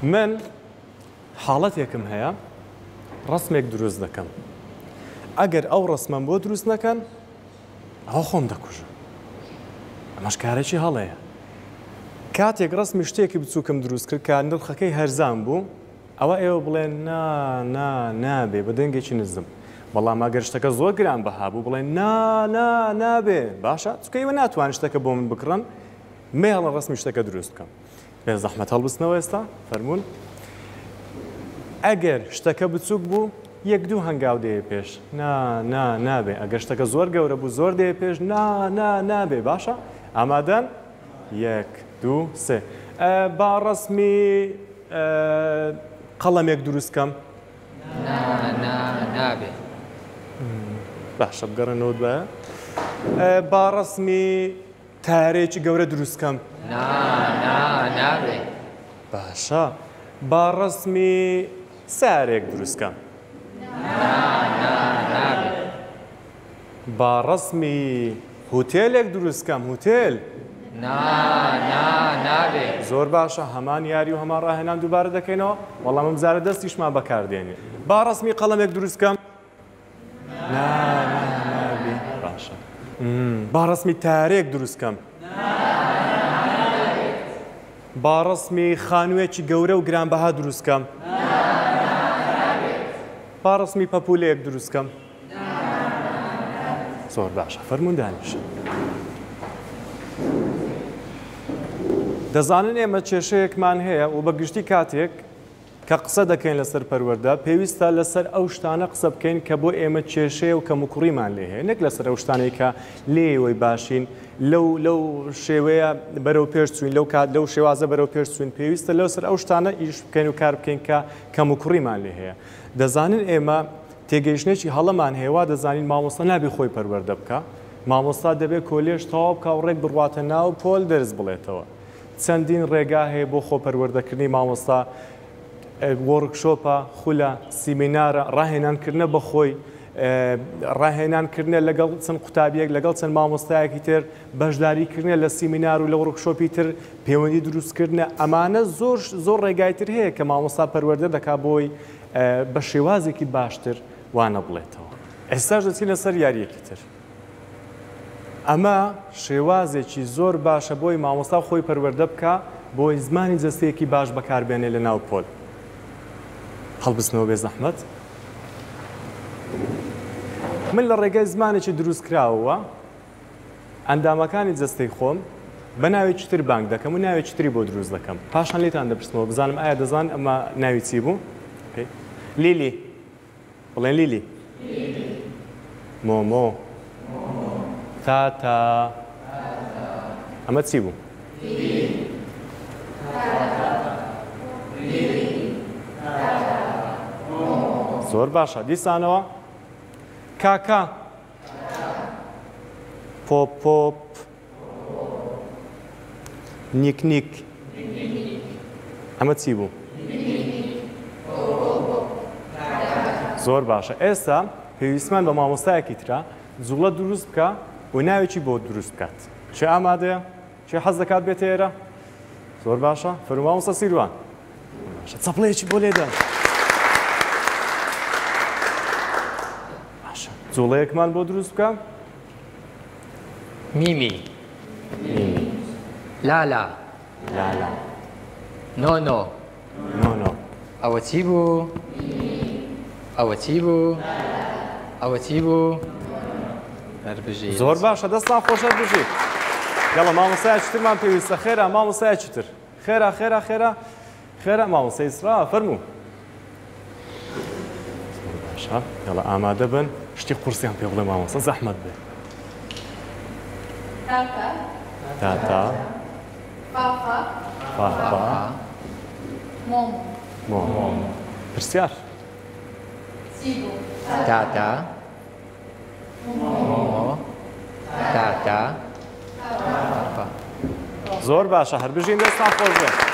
من حاڵەتێکم هەیە ڕسمێک دروست دەکەم ئەگەر ئەو ڕسمم بۆ دروست نەکەن ئەو خۆم دەکوژم ئەمەش کارێکی هەڵەیە کاتێک ڕسمی شتێکی بچووکم دروست کرد کە نرخەکەی هەرزان بوو ئەوە ئێوە بڵێن نابێ بە دەنگێکی نزم بەڵام ئەگەر شتەکە زۆر گران بەها بوو بڵێن نابێ باشە چکەیوە ناتوانن شتەکە بۆ من بکڕن مێڵە ڕسمی شتەکە دروست بکەم بێ زەحمەت هەڵبستنەوە ئێستا فەرموون ئەگەر شتەکە بچووک بوو یەک دوو هەنگاو دەیە پێش نابێ ئەگەر شتەکە زۆر گەورە بوو زۆر دەیە پێش نابێ باشە ئامادەن یەک دوو سێ با ڕسمی قەڵەمێک دروستکەم نابێ باشە بگەڕێنەوە بە با ڕسمی تارێکی گەورە دروستکەم نابێ باشە با ڕسمی سارێک دروستکەم نابێ با ڕسمی هوتێلێک دروستکەم هوتێل نابێ زۆر باشە هەمان یاری و هەمان ڕاهێنان دووبارە دەکەینەوە وەڵام ئەم جارە دەستیشمان بەکاردێنێ با ڕسمی قەڵەمێک دروستکەم نابێ باشە با ڕسمی تارێک دروستکەم با ڕسمی خانوویەکی گەورە و گرانبەها دروستکەم با ڕسمی پەپولەیەک دروستکەم زۆر باشە فەرموون دانیشە دەزانن ئێمە کێشەیەکمان هەیە و بەگشتی کاتێک کە قسە دەکەین لەسەر پەروەردە پێویستە لەسەر ئەو شتانە قسە بکەین کە بۆ ئێمە کێشەیە و کەموکوڕیمان لێ هەیە نەک لەسەر ئەو شتانەی کە لێوەی باشین لەو شێوەیە بەرەو پێش چوین لەو کات لەو شێوازە بەرەو پێش چوین پێویستە لەسەر ئەو شتانە ئیش بکەین و کار بکەین کە کەموکوڕیمان لێ هەیە دەزانن ئێمە تێگەیشتنێکی هەڵەمان هەیە دەزانین مامۆستا نابێ خۆی پەروەردە بکە مامۆستا دەبێت کۆلێژ تەواو بکە و ڕێک بڕواتە ناو پۆل دەرز بڵێتەوە چەندین ڕێگا هەیە بۆ خۆپەروەردەکردنی مامۆستا وەرکشۆپە خولە سیمینارە ڕاهێنانکردنە بەخۆی ڕاهێنانکردنە لەگەڵ چەند قوتابیەک لەگەڵ چەند مامۆستایەکی تر بەشداریکردنە لە سیمینار و لە وەرکشۆپی تر پەیوەندی دروستکردنە ئەمانە زۆر ڕێگای تر هەیە کە مامۆستا پەروەردە دەکا بۆی بە شێوازێکی باشتر وانە بڵێتەوە ئێستاش دەچین لەسەر یاریەکی تر ئەمە شێوازێکی زۆر باشە بۆی مامۆستا خۆی پەروەردە بکە بۆی زمانی جەستەیەکی باش بەکاربێنێ لە ناو پۆل هەڵبستنەوە بێ زەحمەت من لە ڕێگای زمانێکی دروست کراوەوە ئەندامەکانی جەستەی خۆم بە ناوێکی تر بانگ دەکەم و ناوێکی تری بۆ دروست دەکەم پاشان لێتان دەپرسمەوە بزانم ئایا دەزان ئەمە ناوی چی بوو لیلی بڵێن لیلی مۆمۆ تاتا ئەمە چی بوو زۆر باشە دیسانەوە کاکا پۆپ نیک ئەمە چی بوو زۆر باشە ئێستا پێویستمان بە مامۆستایەکی ترە جوڵە دروست بکە و ناوێکی بۆ دروست بکات چێ ئامادەیە چێ حەز دەکات بێتە ئێرە زۆر باشە فەرموو مامۆستا سیروان چەپڵەیەکی بۆ لێدەن جوڵەیەکمان بۆ دروست بکە میمی لالا نۆنۆ ئەوە چی بوو ئەوە چی بوو ئەوە چی بوو هەربژی زۆر باشە دەستان خۆشە بژیت گەڵە مامۆستایەکی ترمان پێویستە خێرا مامۆستایەکی تر خێرا مامۆستای ئیسرا فەرموو زۆر باشە گەڵە ئامادە بن شتی قورسیان پێ بڵێ مامۆستا زەحمەت بێ تاتا فافا مۆمۆ پرسیار تاتا مۆمۆ تاتا زۆر باشە هەربژین دەستان خۆش بێ